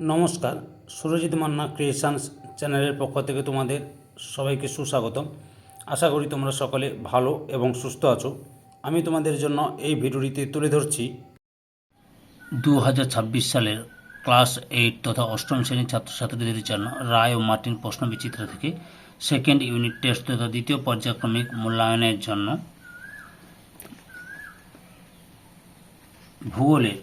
নমস্কার, সুরজিৎ মান্না ক্রিয়েশনস চ্যানেলের পক্ষ থেকে তোমাদের সবাইকে সুস্বাগতম। আশা করি তোমরা সকলে ভালো এবং সুস্থ আছো। আমি তোমাদের জন্য এই ভিডিওটিতে তুলে ধরছি 2026 সালের ক্লাস 8 তথা অষ্টম শ্রেণীর ছাত্রছাত্রীদের জন্য রায় ও মার্টিন প্রশ্নবিচিত্রা থেকে সেকেন্ড ইউনিট টেস্ট তথা দ্বিতীয় পর্যায়ক্রমিক মূল্যায়নের জন্য ভূগোলে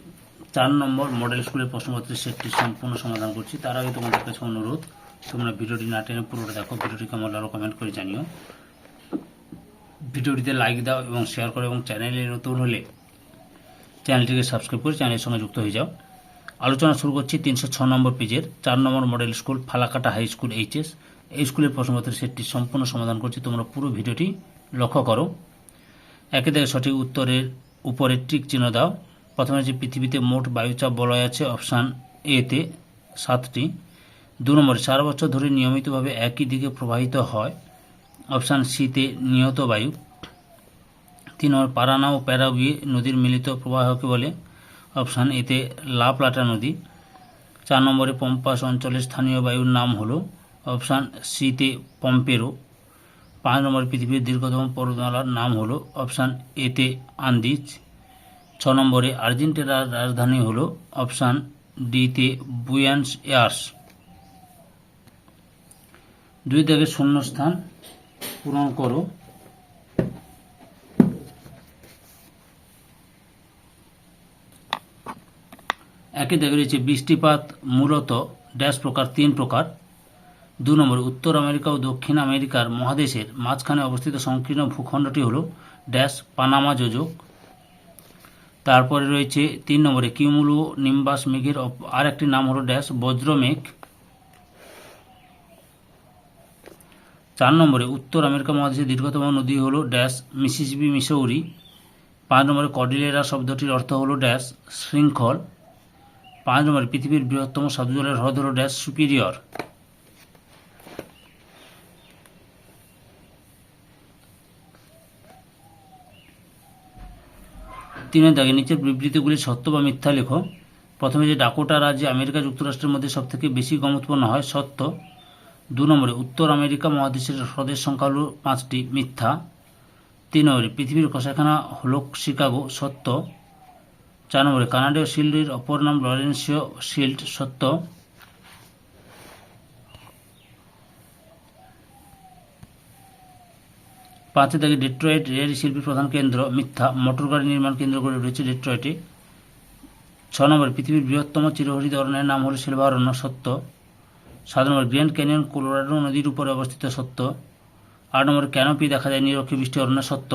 4 নম্বর মডেল স্কুলের প্রশ্নপত্রের সেটটি সম্পূর্ণ সমাধান করছি। তার আগে তোমাদের কাছে অনুরোধ, তোমরা ভিডিওটি না টেনে পুরোটা দেখো। ভিডিওটি কেমন লাগলো কমেন্ট করে জানিও। ভিডিওটিতে লাইক দাও এবং শেয়ার করো, এবং চ্যানেলে নতুন হলে চ্যানেলটিকে সাবস্ক্রাইব করে চ্যানেলের সঙ্গে যুক্ত হয়ে যাও। আলোচনা শুরু করছি 306 নম্বর পেজের 4 নম্বর model school Falakata high school HS. এই স্কুলের প্রশ্নপত্রের সেটটি সম্পূর্ণ সমাধান করছি, তোমরা পুরো ভিডিওটি লক্ষ্য করো। একে থেকে সঠিক উত্তরের উপরে টিক চিহ্ন দাও। প্রথমে যে পৃথিবীতে মোট বায়ুচাপ বলয় আছে, অপশান এতে 7টি। 2 নম্বরে সারা বছর ধরে নিয়মিতভাবে একই দিকে প্রবাহিত হয়, অপশান সিতে নিয়ত বায়ু। 3 নম্বর পারানা ও প্যারাগুয়ে নদীর মিলিত প্রবাহকে বলে, অপশান এতে লা প্লাটা নদী। 4 নম্বরে পম্পাস অঞ্চলের স্থানীয় বায়ুর নাম হলো, অপশান সিতে পম্পেরো। 5 নম্বরে পৃথিবীর দীর্ঘতম পর্বতমালার নাম হলো, অপশান এতে আন্দিজ। 6 নম্বরে আর্জেন্টিনার রাজধানী হলো, অপশান ডিতে বুয়েনস এয়ার্স। 2 থেকে শূন্যস্থান পূরণ করো। একে দেখে রয়েছে বৃষ্টিপাত মূলত ড্যাশ প্রকার 3 প্রকার। 2 নম্বরে উত্তর আমেরিকা ও দক্ষিণ আমেরিকার মহাদেশের মাঝখানে অবস্থিত সংকীর্ণ ভূখণ্ডটি হলো ড্যাশ পানামা যোজক। তারপরে রয়েছে 3 নম্বরে কিউমুলো নিম্বাস মেঘের আর একটি নাম হলো ড্যাশ বজ্রমেঘ। 4 নম্বরে উত্তর আমেরিকা মহাদেশের দীর্ঘতম নদী হলো ড্যাশ মিসিসিপি মিসৌরি। 5 নম্বরে কর্ডিলেরা শব্দটির অর্থ হলো ড্যাশ শৃঙ্খল। 5 নম্বরে পৃথিবীর বৃহত্তম স্বাদুজলের হ্রদ হলো ড্যাশ সুপিরিয়র। 3 দাগে নিচের বিবৃতিগুলি সত্য বা মিথ্যা লেখো। প্রথমে যে ডাকোটা রাজ্যে আমেরিকা যুক্তরাষ্ট্রের মধ্যে সবথেকে বেশি গম উৎপন্ন হয়, সত্য। 2 নম্বরে উত্তর আমেরিকা মহাদেশের হ্রদের সংখ্যা হল 5টি, মিথ্যা। 3 নম্বরে পৃথিবীর কষাইখানা হলো শিকাগো, সত্য। 4 নম্বরে কানাডীয় শিল্ডের অপর নাম লরেন্সীয় শিল্ড, সত্য। 5 দাগে ডেট্রয়েট রেল শিল্পের প্রধান কেন্দ্র, মিথ্যা। মোটর গাড়ি নির্মাণ কেন্দ্র করে রয়েছে ডেট্রয়েটে। 6 নম্বরে পৃথিবীর বৃহত্তম চিরহরিত অরণ্যের নাম হলো সিলভার অরণ্য, সত্য। 7 নম্বর গ্র্যান্ড ক্যানিয়ন কোলোরাডো নদীর উপরে অবস্থিত, সত্য। 8 নম্বরে ক্যানোপি দেখা যায় নিরক্ষী বৃষ্টি অরণ্য, সত্য।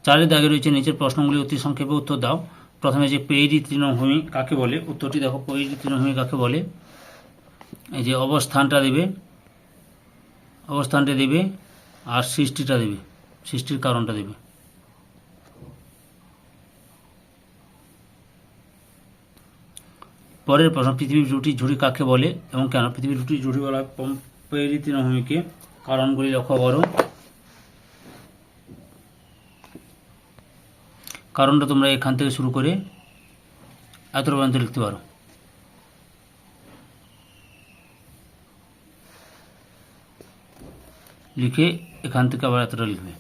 চারের দাগে রয়েছে নিচের প্রশ্নগুলি অতি সংক্ষেপে উত্তর দাও। প্রথমে যে পেইরি তৃণভূমি কাকে বলে, উত্তরটি দেখো। পেইরি তৃণভূমি কাকে বলে? এই যে অবস্থানটা দেবে, অবস্থানটা দেবে, আর সৃষ্টিটা দেবে, সৃষ্টির কারণটা দেবে। পরের প্রশ্ন, পৃথিবীর রুটি ঝুড়ি কাকে বলে এবং কেন? পৃথিবীর রুটি ঝুড়ি বলা পেইরি তৃণভূমিকে। কারণগুলি লক্ষ্য করো। কারণটা তোমরা এখান থেকে শুরু করে এত পর্যন্ত লিখতে পারো। লিখে এখান থেকে আবার এতটা লিখবে।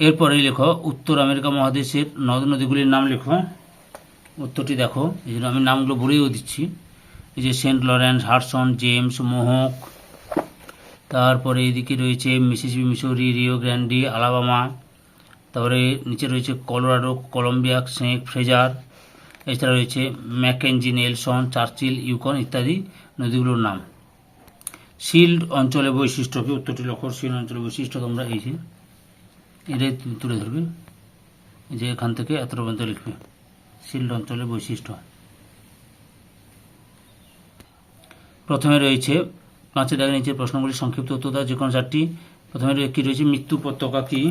এরপরেই লেখো উত্তর আমেরিকা মহাদেশের নদ নদীগুলির নাম লেখো। উত্তরটি দেখো, এই জন্য আমি নামগুলো বলেও দিচ্ছি। এই যে Saint Lawrence, Hudson, James, Mohawk. তারপরে এইদিকে রয়েছে Mississippi, Missouri, Rio Grande, Alabama. তারপরে নিচে রয়েছে কলোরাডো, কলম্বিয়া, সেন্ট ফ্রেজার। এছাড়া রয়েছে ম্যাকেঞ্জি, নেলসন, চার্চিল, ইউকন ইত্যাদি নদীগুলোর নাম। শিল্ড অঞ্চলের বৈশিষ্ট্য কি? উত্তরটি লক্ষ্য। শিল্ড অঞ্চলের বৈশিষ্ট্য তোমরা এই যে এটাই তুলে ধরবে, এই যে এখান থেকে এত পর্যন্ত লিখবে। শিল্ড অঞ্চলের বৈশিষ্ট্য। প্রথমে রয়েছে 5 দাগের নিচের প্রশ্নগুলি সংক্ষিপ্ত উত্তর দাও, যে কোনো 4টি। প্রথমে কি রয়েছে? মৃত্যু উপত্যকা কি?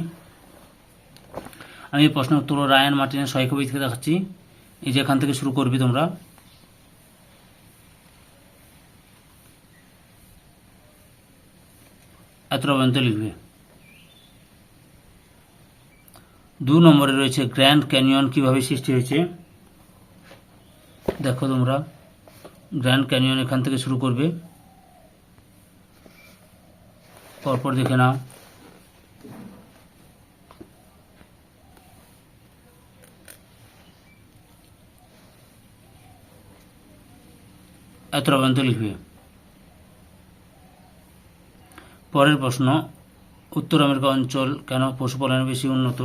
আমি এই প্রশ্নের উত্তর রায়ান মার্টিনের সহায়ক থেকে দেখাচ্ছি। এই যে এখান থেকে শুরু করবি তোমরা। এতটা পর্যন্ত লিখবে। 2 নম্বরে রয়েছে গ্র্যান্ড ক্যানিয়ন কিভাবে সৃষ্টি হয়েছে। দেখো তোমরা, গ্র্যান্ড ক্যানিয়ন এখান থেকে শুরু করবে, পরপর দেখে নাও। এতটা পর্যন্ত লিখবে। পরের প্রশ্ন, উত্তর আমেরিকা অঞ্চল কেন পশুপালনে বেশি উন্নত।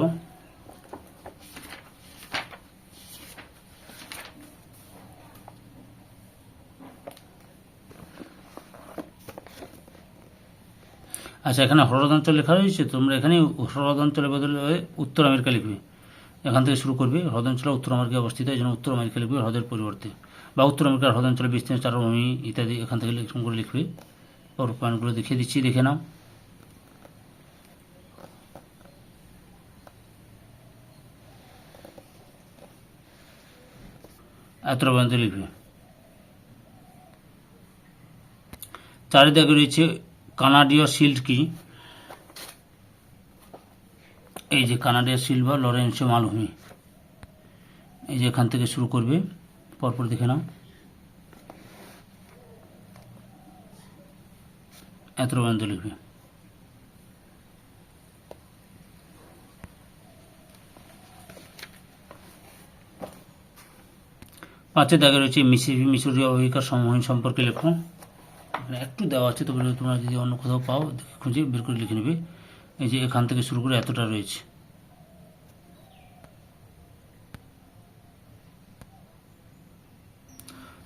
আচ্ছা, এখানে হ্রদ অঞ্চল লেখা রয়েছে, তোমরা এখানে হ্রদ অঞ্চলের বদলে উত্তর আমেরিকা লিখবে। এখান থেকে শুরু করবে, হ্রদ অঞ্চল উত্তর আমেরিকায় অবস্থিত, এই জন্য উত্তর আমেরিকা লিখবে হ্রদের পরিবর্তে, বা উত্তর আমেরিকার হ্রদ অঞ্চলের বিস্তীর্ণ চারভূমি ইত্যাদি এখান থেকে এরকম করে লিখবে। পয়েন্টগুলো দেখিয়ে দিচ্ছি, দেখে নাও। এতটা পর্যন্ত লিখবে। চারিদিকে রয়েছে কানাডীয় শিল্ড কি। এই যে কানাডীয় শিল্ড বা লরেন্সো মালভূমি, এই যে এখান থেকে শুরু করবে, পরপর দেখে নাও। এতটা পর্যন্ত লিখবে। পাঁচের দাগে রয়েছে মিসিসিপি মিসৌরি অববাহিকার সমভূমি সম্পর্কে লেখো। এখানে একটু দেওয়া আছে, তবে তোমরা যদি অন্য কোথাও পাও খুঁজে বের করে লিখে নেবে। এই যে এখান থেকে শুরু করে এতটা রয়েছে।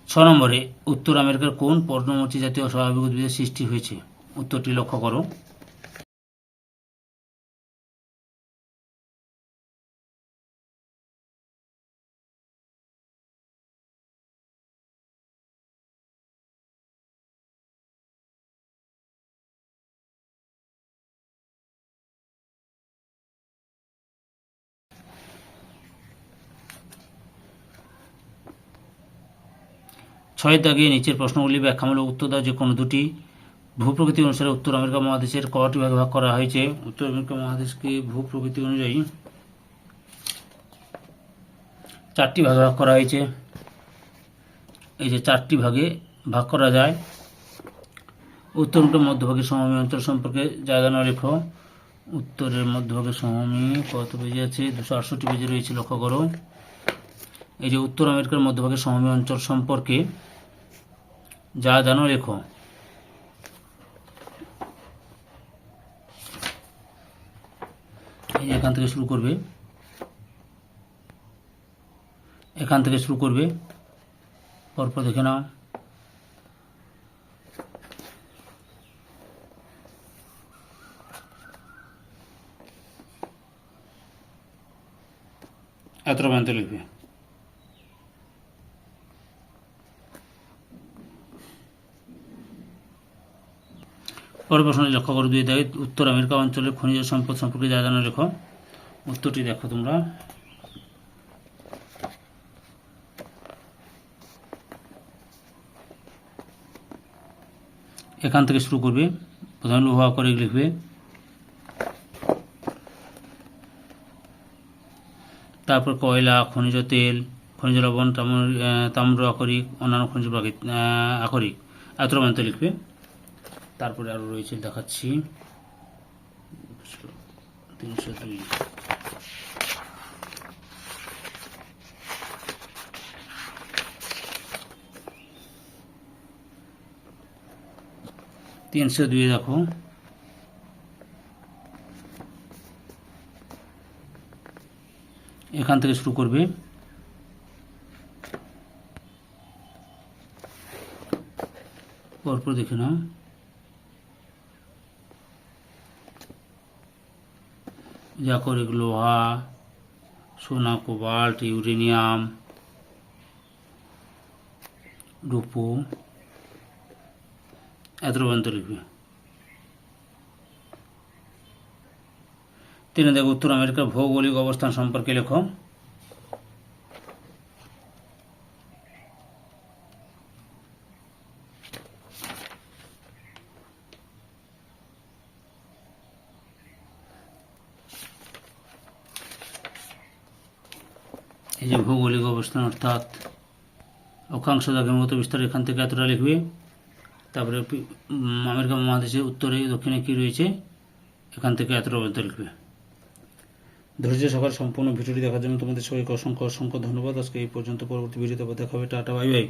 6 নম্বরে উত্তর আমেরিকার কোন পর্ণমোচী জাতীয় স্বাভাবিক উদ্ভিদের সৃষ্টি হয়েছে। উত্তরটি লক্ষ্য করো। ছয়ের দাগে নিচের প্রশ্নগুলি ব্যাখ্যামূলক উত্তর দাও। যে কোনো দুটি। ভূপ্রকৃতি অনুসারে উত্তর আমেরিকা মহাদেশের কয়টি ভাগে ভাগ করা হয়েছে। উত্তর আমেরিকা মহাদেশকে ভূপ্রকৃতি অনুযায়ী 4টি ভাগে ভাগ করা হয়েছে। এই যে 4টি ভাগে ভাগ করা যায়। উত্তর মধ্যভাগের সমভূমি অঞ্চল সম্পর্কে জায়গা না লেখো। উত্তরের মধ্যভাগের সমভূমি কত পেজে আছে, 268 পেজে রয়েছে, লক্ষ্য করো। এই যে উত্তর আমেরিকার মধ্যভাগের সমভূমি অঞ্চল সম্পর্কে যা জানো লেখো। এই এখান থেকে শুরু করবে, এখান থেকে শুরু করবে, পরপর দেখে নাও। এতটা পর্যন্ত লিখবে। পরের প্রশ্নে লক্ষ্য করো, 2 দাগে উত্তর আমেরিকা অঞ্চলের খনিজ সম্পদ সম্পর্কে যা জানো লেখো। উত্তরটি দেখো তোমরা। এখান থেকে শুরু করবে, প্রথমে লোহা করে লিখবে, তারপর কয়লা, খনিজ তেল, খনিজ লবণ, তাম্র আকরিক, অন্যান্য খনিজ আকরিক, এতটা পর্যন্ত লিখবে। তারপরে আরও রয়েছে, দেখাচ্ছি, 302। দেখো, এখান থেকে শুরু করবে, পরপর দেখে নাও। যা করে লোহা, সোনা, কোবাল্ট, ইউরেনিয়াম, রূপো, এতটা পর্যন্ত লিখবে। 3 দেখো, উত্তর আমেরিকার ভৌগোলিক অবস্থান সম্পর্কে লেখো। এই যে ভৌগোলিক অবস্থান অর্থাৎ অক্ষাংশ দাগের মতো বিস্তার এখান থেকে এতটা লিখবে। তারপরে আমেরিকা মহাদেশের উত্তরে দক্ষিণে কী রয়েছে এখান থেকে এতটা পর্যন্ত লিখবে। ধৈর্য সহকারে সম্পূর্ণ ভিডিওটি দেখার জন্য তোমাদের সবাইকে অসংখ্য অসংখ্য ধন্যবাদ। আজকে এই পর্যন্ত, পরবর্তী ভিডিওতে দেখা হবে। Tata, bye bye.